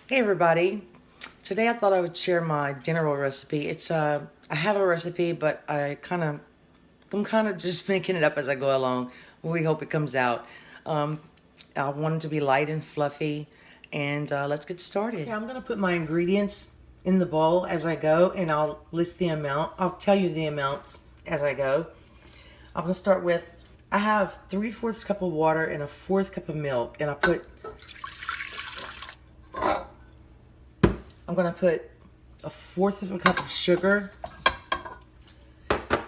Hey everybody! Today I thought I would share my dinner roll recipe. I have a recipe, but I'm kind of just making it up as I go along. We hope it comes out. Um, I want it to be light and fluffy, and let's get started. Okay, I'm gonna put my ingredients in the bowl as I go, and I'll list the amount. I'll tell you the amounts as I go. I'm gonna start with. I have 3/4 cup of water and a 1/4 cup of milk, and I'm going to put a 1/4 cup of sugar, and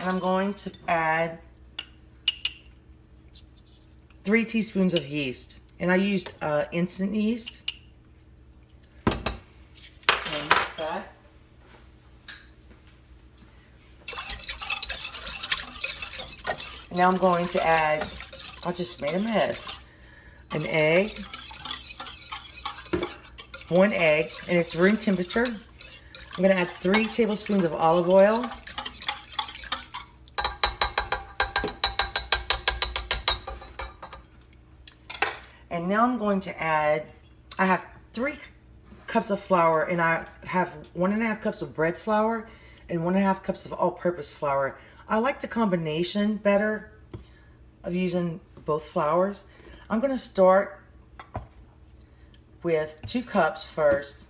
I'm going to add 3 teaspoons of yeast. And I used instant yeast. And mix that. Now I'm going to add, I just made a mess, an egg. 1 egg, and it's room temperature. I'm going to add 3 tablespoons of olive oil. And now I'm going to add, I have 3 cups of flour, and I have 1.5 cups of bread flour and 1.5 cups of all-purpose flour. I like the combination better of using both flours. I'm going to start with 2 cups first,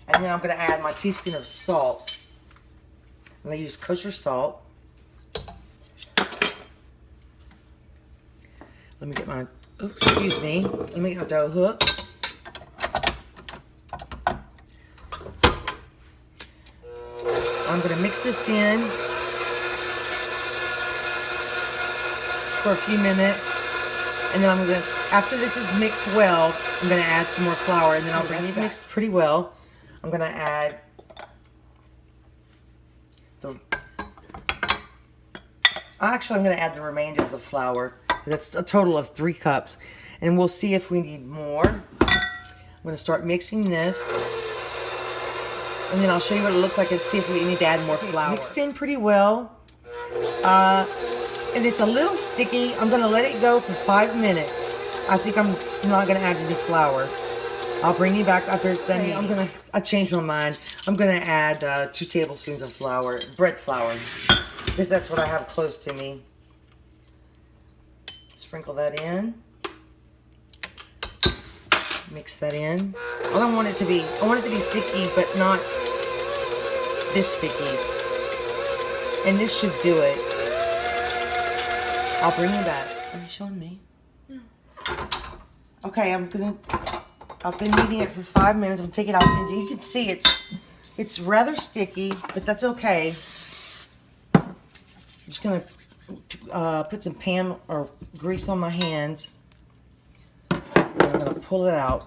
and then I'm going to add my teaspoon of salt. I'm going to use kosher salt. Let me get my, excuse me, let me get my dough hook. I'm going to mix this in for a few minutes. And then I'm going to, after this is mixed well, I'm going to add some more flour, and then I'll bring it mixed pretty well. I'm going to add I'm going to add the remainder of the flour. That's a total of 3 cups. And we'll see if we need more. I'm going to start mixing this. And then I'll show you what it looks like and see if we need to add more flour. Mixed in pretty well. And it's a little sticky. I'm going to let it go for 5 minutes. I think I'm not going to add any flour. I'll bring you back after it's done. I changed my mind. I'm going to add 2 tablespoons of flour, bread flour, because that's what I have close to me. Sprinkle that in. Mix that in. I don't want it to be, I want it to be sticky, but not this sticky. And this should do it. I'll bring you back. Are you showing me? No. Okay, I've been kneading it for 5 minutes. I'm gonna take it out, and you can see it's rather sticky, but that's okay. I'm just gonna put some Pam or grease on my hands. And I'm gonna pull it out.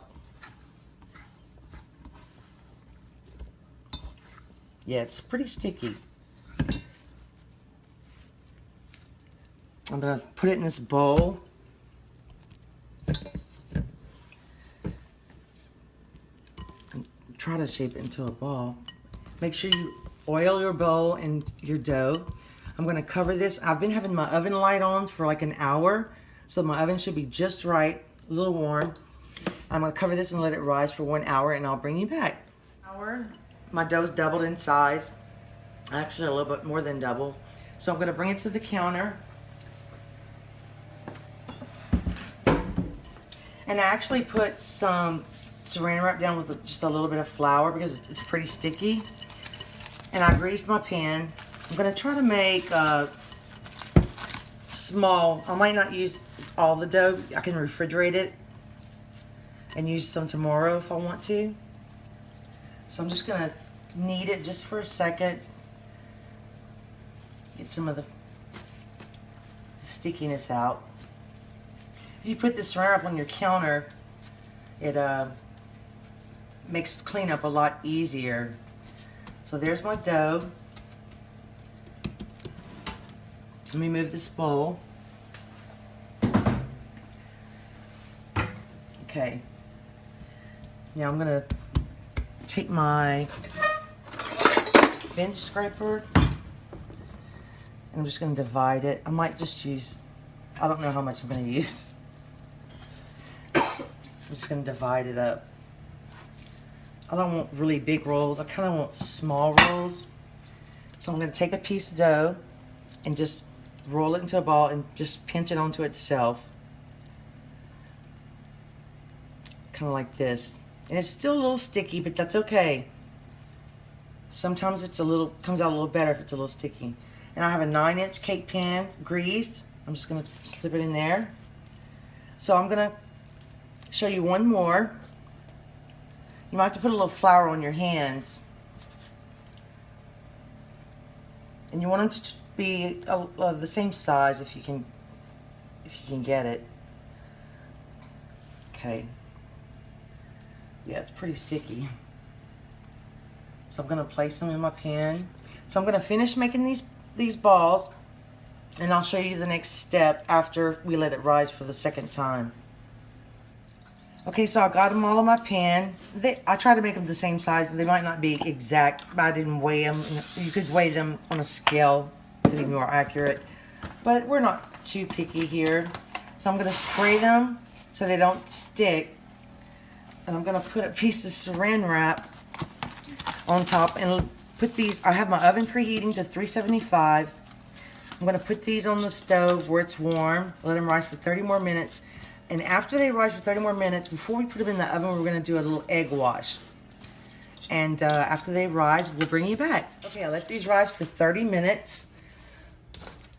Yeah, it's pretty sticky. I'm going to put it in this bowl. And try to shape it into a ball. Make sure you oil your bowl and your dough. I'm going to cover this. I've been having my oven light on for like an hour, so my oven should be just right, a little warm. I'm going to cover this and let it rise for 1 hour, and I'll bring you back. My dough's doubled in size, actually a little bit more than double. So I'm going to bring it to the counter. And I actually put some saran wrap down with just a little bit of flour because it's pretty sticky. And I greased my pan. I'm going to try to make small. I might not use all the dough. I can refrigerate it and use some tomorrow if I want to. So I'm just going to knead it just for a second. Get some of the stickiness out. If you put this saran wrap on your counter, it makes cleanup a lot easier. So there's my dough. Let me move this bowl. Okay. Now I'm gonna take my bench scraper and I'm just gonna divide it. I might just use, I don't know how much I'm gonna use. I'm just going to divide it up. I don't want really big rolls. I kind of want small rolls. So I'm going to take a piece of dough and just roll it into a ball and just pinch it onto itself. Kind of like this. And it's still a little sticky, but that's okay. Sometimes it's comes out a little better if it's a little sticky. And I have a 9-inch cake pan greased. I'm just going to slip it in there. So I'm going to show you one more. You might have to put a little flour on your hands. And you want them to be the same size if you can get it. Okay. Yeah, it's pretty sticky. So I'm going to place them in my pan. So I'm going to finish making these balls, and I'll show you the next step after we let it rise for the second time. Okay, so I got them all in my pan. I try to make them the same size. They might not be exact, but I didn't weigh them. You could weigh them on a scale to be more accurate. But we're not too picky here. So I'm going to spray them so they don't stick. And I'm going to put a piece of saran wrap on top and put these. I have my oven preheating to 375. I'm going to put these on the stove where it's warm. Let them rise for 30 more minutes. And after they rise for 30 more minutes, before we put them in the oven, we're going to do a little egg wash. And after they rise, we'll bring you back. Okay, I let these rise for 30 minutes.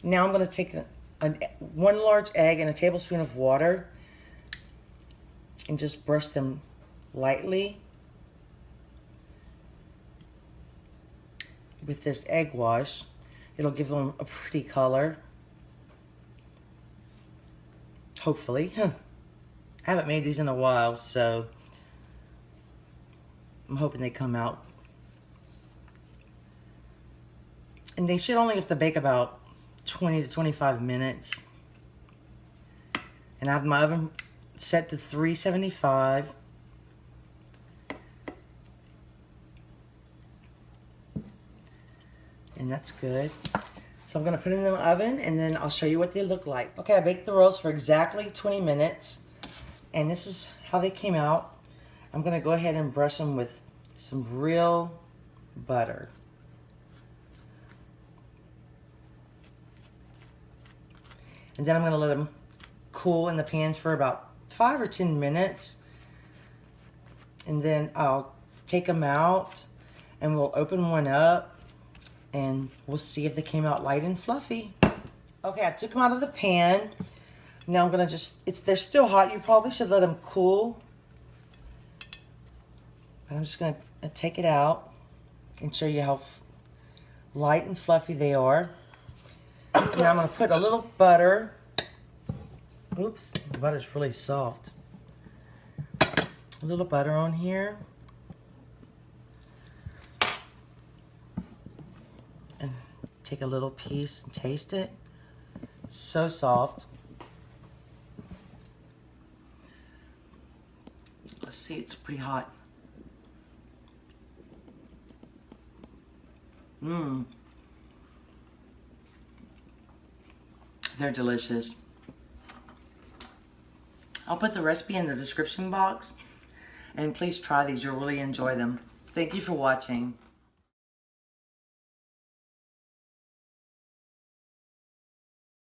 Now I'm going to take one large egg and a tablespoon of water and just brush them lightly with this egg wash. It'll give them a pretty color. Hopefully. I haven't made these in a while, so I'm hoping they come out. And they should only have to bake about 20 to 25 minutes. And I have my oven set to 375. And that's good. So I'm going to put it in the oven, and then I'll show you what they look like. Okay, I baked the rolls for exactly 20 minutes, and this is how they came out. I'm going to go ahead and brush them with some real butter. And then I'm going to let them cool in the pan for about 5 or 10 minutes. And then I'll take them out, and we'll open one up. And we'll see if they came out light and fluffy. Okay, I took them out of the pan. Now I'm gonna they're still hot. You probably should let them cool. But I'm just gonna take it out and show you how light and fluffy they are. Now I'm gonna put a little butter. Oops, the butter's really soft. A little butter on here. And take a little piece and taste it. It's so soft. Let's see, it's pretty hot. They're delicious. I'll put the recipe in the description box, and please try these. You'll really enjoy them. Thank you for watching.